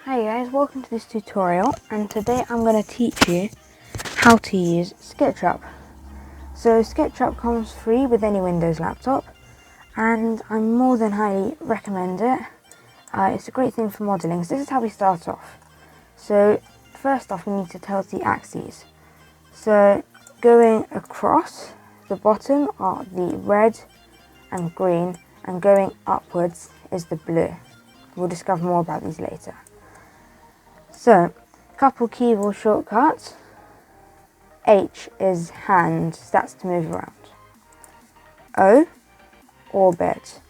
Hi guys, welcome to this tutorial, and today I'm going to teach you how to use SketchUp. So SketchUp comes free with any Windows laptop, and I more than highly recommend it. It's a great thing for modelling. So this is how we start off. So first off we need to tell the axes. So going across the bottom are the red and green, and going upwards is the blue. We'll discover more about these later. So, couple keyboard shortcuts. H is hand, so that's to move around. O, orbit.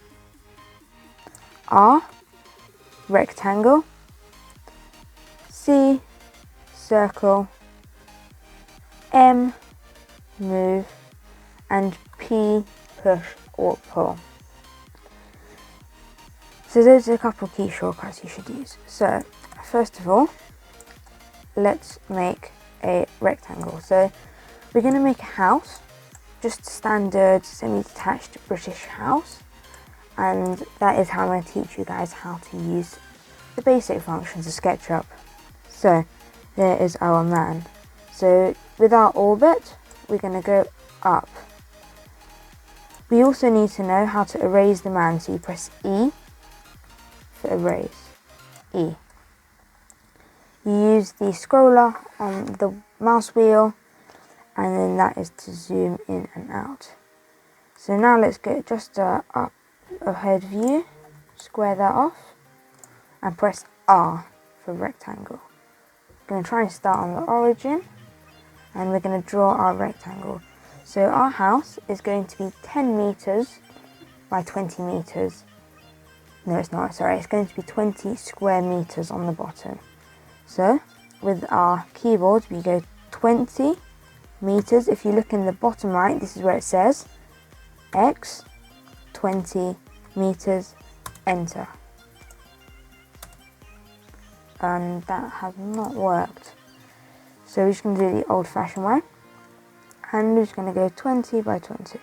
R, rectangle. C, circle. M, move. And P, push or pull. So those are a couple key shortcuts you should use. So, first of all, let's make a rectangle. So we're going to make a house, just a standard semi-detached British house, and that is how I'm going to teach you guys how to use the basic functions of SketchUp. So there is our man. So with our orbit, we're going to go up. We also need to know how to erase the man, so you press E for erase, E. You use the scroller on the mouse wheel, and then that is to zoom in and out. So now let's get just a up ahead view, square that off, and press R for rectangle. We're going to try and start on the origin, and we're going to draw our rectangle. So our house is going to be 10 meters by 20 meters. No, it's not, sorry, it's going to be 20 square meters on the bottom. So with our keyboard we go 20 meters. If you look in the bottom right, this is where it says X, 20 meters, enter. And that has not worked. So we're just going to do the old fashioned way, and we're just going to go 20 by 20.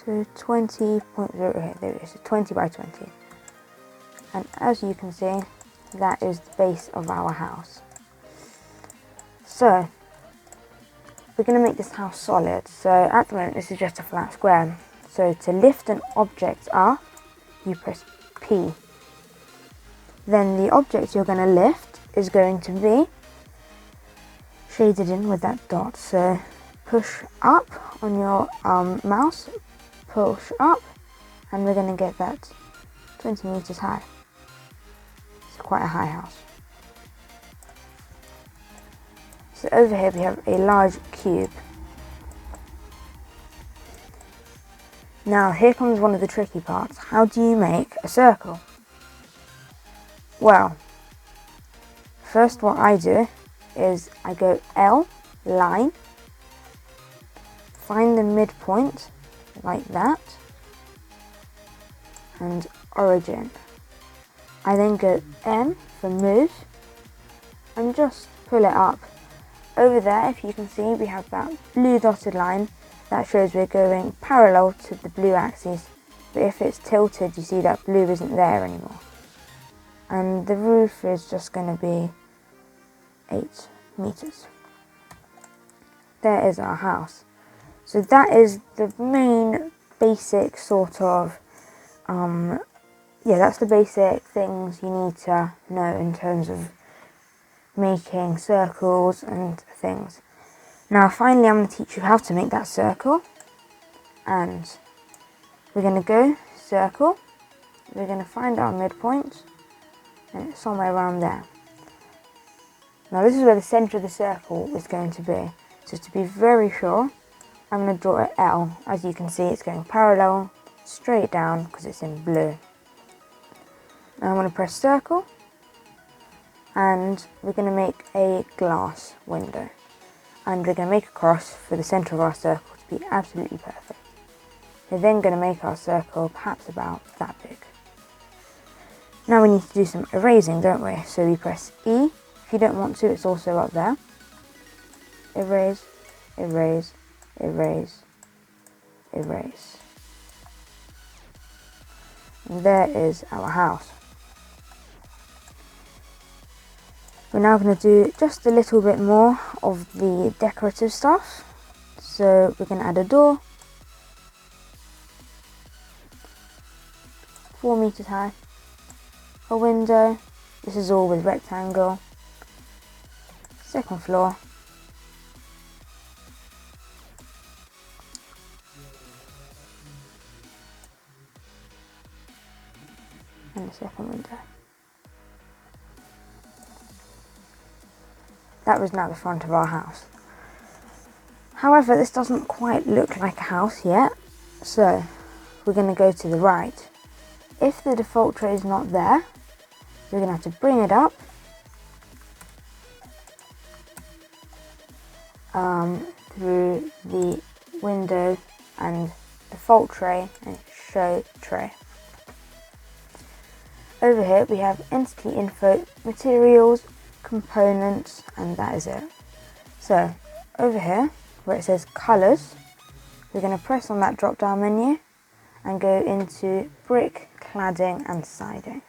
So 20.0, okay, there it is, 20 by 20. And as you can see, that is the base of our house. So, we're going to make this house solid. So at the moment, this is just a flat square. So to lift an object up, you press P. Then the object you're going to lift is going to be shaded in with that dot. So push up on your mouse, push up, and we're going to get that 20 meters high. It's quite a high house. So over here we have a large cube. Now here comes one of the tricky parts. How do you make a circle? Well, first what I do is I go L, line, find the midpoint like that, and origin. I then go M for move, and just pull it up. Over there, if you can see, we have that blue dotted line that shows we're going parallel to the blue axis, but if it's tilted, you see that blue isn't there anymore. And the roof is just going to be 8 meters. There is our house. So that is the main basic sort of, that's the basic things you need to know in terms of making circles and things. Now finally I'm going to teach you how to make that circle, and we're going to go circle, we're going to find our midpoint, and it's somewhere around there. Now this is where the centre of the circle is going to be, so to be very sure, I'm going to draw an L. As you can see, it's going parallel, straight down, because it's in blue. Now I'm going to press circle, and we're going to make a glass window. And we're going to make a cross for the centre of our circle to be absolutely perfect. We're then going to make our circle perhaps about that big. Now we need to do some erasing, don't we? So we press E. If you don't want to, it's also up there. Erase, erase, erase, erase. And there is our house. We're now going to do just a little bit more of the decorative stuff. So we're going to add a door, 4 meters high, a window, this is all with rectangle, second floor, and a second window. That was now the front of our house. However, this doesn't quite look like a house yet, so we're going to go to the right. If the default tray is not there, we're going to have to bring it up through the window and default tray and show tray. Over here we have entity info, materials, components, and that is it. So over here where it says colours, we're going to press on that drop down menu and go into brick, cladding and siding.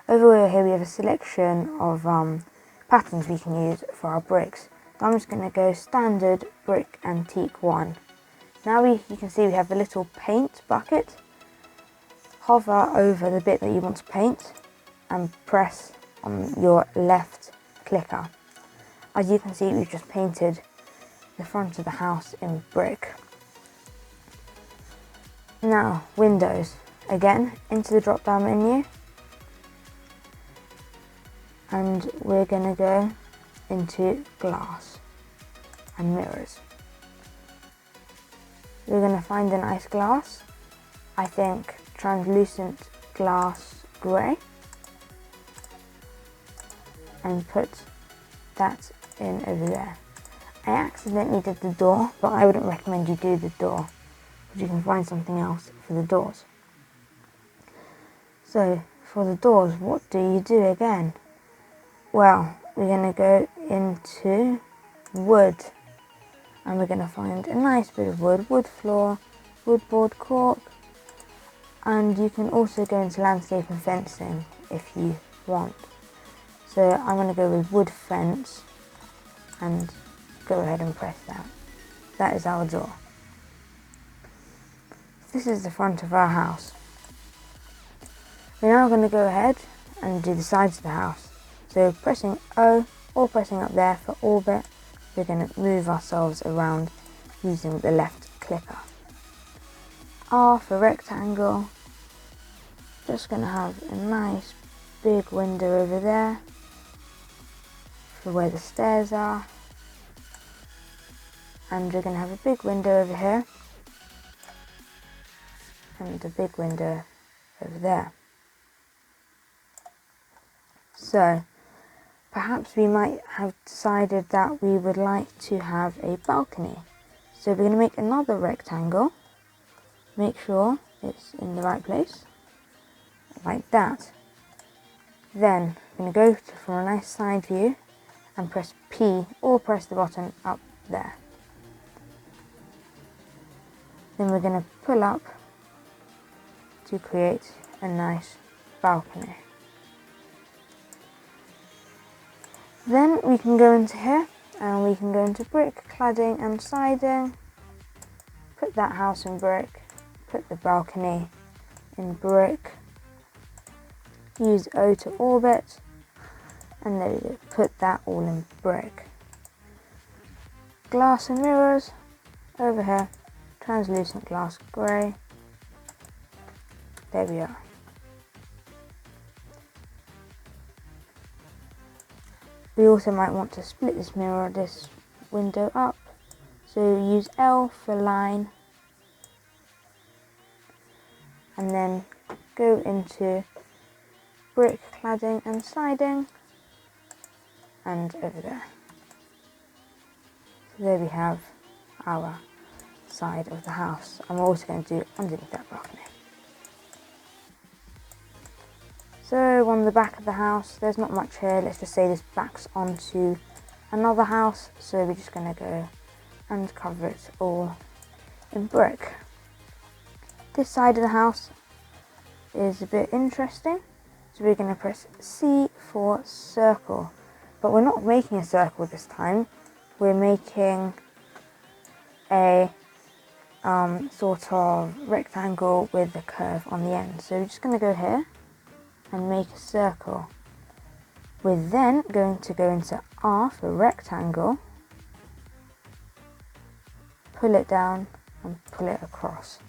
Over here we have a selection of patterns we can use for our bricks. So I'm just going to go standard brick antique 1. Now you can see we have the little paint bucket. Hover over the bit that you want to paint and press on your left clicker. As you can see, we've just painted the front of the house in brick. Now windows, again into the drop down menu, and we're going to go into glass and mirrors. We're going to find a nice glass, I think translucent glass grey, and put that in over there. I accidentally did the door, but I wouldn't recommend you do the door, because you can find something else for the doors. So for the doors, what do you do again? Well, we're going to go into wood, and we're going to find a nice bit of wood floor, wood board cork, and you can also go into landscape and fencing if you want. So I'm going to go with wood fence and go ahead and press that. That is our door. This is the front of our house. We're now going to go ahead and do the sides of the house. So pressing O or pressing up there for orbit, we're going to move ourselves around using the left clicker. R for rectangle. Just going to have a nice big window over there for where the stairs are, and we're going to have a big window over here and a big window over there. So perhaps we might have decided that we would like to have a balcony. So we're going to make another rectangle, make sure it's in the right place, like that. Then we're going to go for a nice side view and press P or press the button up there. Then we're going to pull up to create a nice balcony. Then we can go into here and we can go into brick, cladding and siding, put that house in brick, put the balcony in brick, use O to orbit, and there we go, put that all in brick. Glass and mirrors, over here, translucent glass grey, there we are. We also might want to split this mirror, this window up, so use L for line, and then go into brick, cladding and siding, and over there. So there we have our side of the house. I'm also going to do underneath that balcony. So on the back of the house, there's not much here. Let's just say this backs onto another house, so we're just going to go and cover it all in brick. This side of the house is a bit interesting. So we're going to press C for circle. But we're not making a circle this time. We're making a sort of rectangle with a curve on the end. So we're just going to go here and make a circle. We're then going to go into R for rectangle, pull it down and pull it across.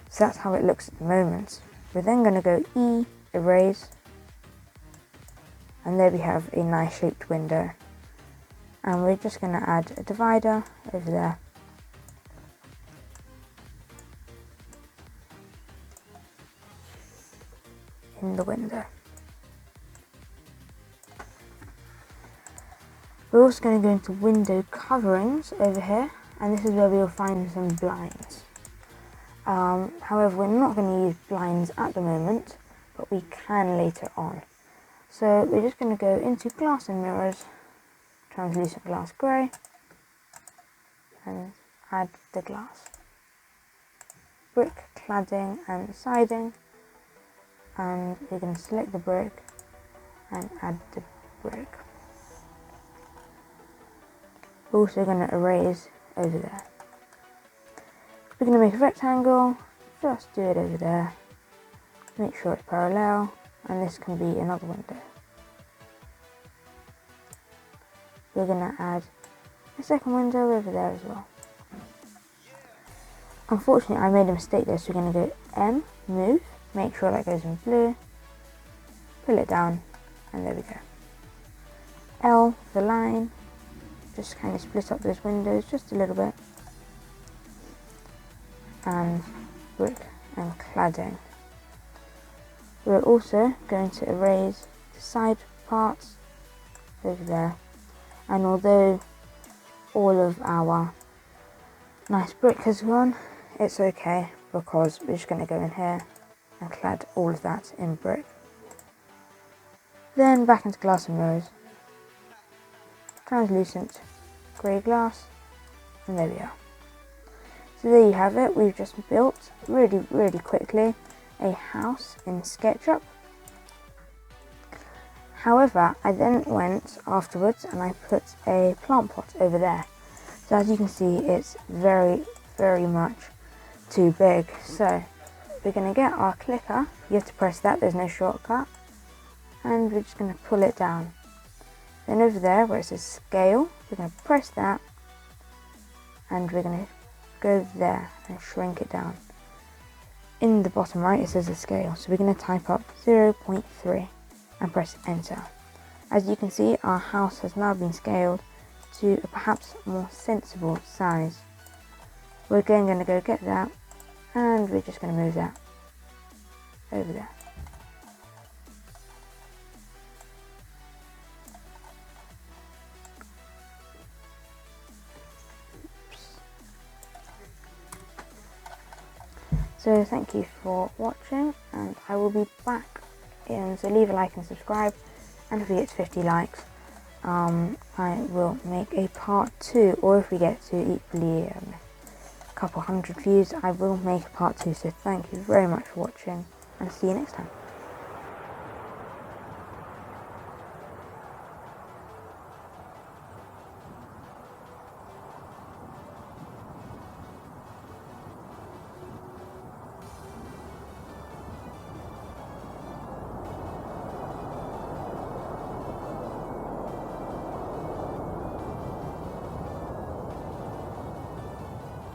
So that's how it looks at the moment. We're then going to go E, erase, and there we have a nice shaped window. And we're just going to add a divider over there. In the window. We're also going to go into window coverings over here, and this is where we'll find some blinds. However, we're not going to use blinds at the moment, but we can later on. So we're just going to go into glass and mirrors, translucent glass grey, and add the glass. Brick cladding and siding, and we're going to select the brick and add the brick. We're also going to erase over there. We're going to make a rectangle, just do it over there, make sure it's parallel, and this can be another window. We're going to add a second window over there as well. Unfortunately, I made a mistake there, so we're going to go M, move, make sure that goes in blue, pull it down, and there we go. L for line, just kind of split up those windows just a little bit. And brick and cladding. We're also going to erase the side parts over there. And although all of our nice brick has gone, it's okay because we're just going to go in here and clad all of that in brick. Then back into glass and mirrors, translucent grey glass, and there we are. So there you have it. We've just built really quickly a house in SketchUp. However, I then went afterwards and I put a plant pot over there. So as you can see, it's very much too big. So we're going to get our clicker. You have to press that, there's no shortcut. And we're just going to pull it down. Then over there where it says scale, we're going to press that and we're going to go there and shrink it down. In the bottom right it says the scale, so we're going to type up 0.3 and press enter. As you can see, our house has now been scaled to a perhaps more sensible size. We're again going to go get that and we're just going to move that over there. So thank you for watching, and I will be back in, so leave a like and subscribe, and if we get to 50 likes I will make a part 2, or if we get to equally a couple hundred views I will make a part 2. So thank you very much for watching and see you next time.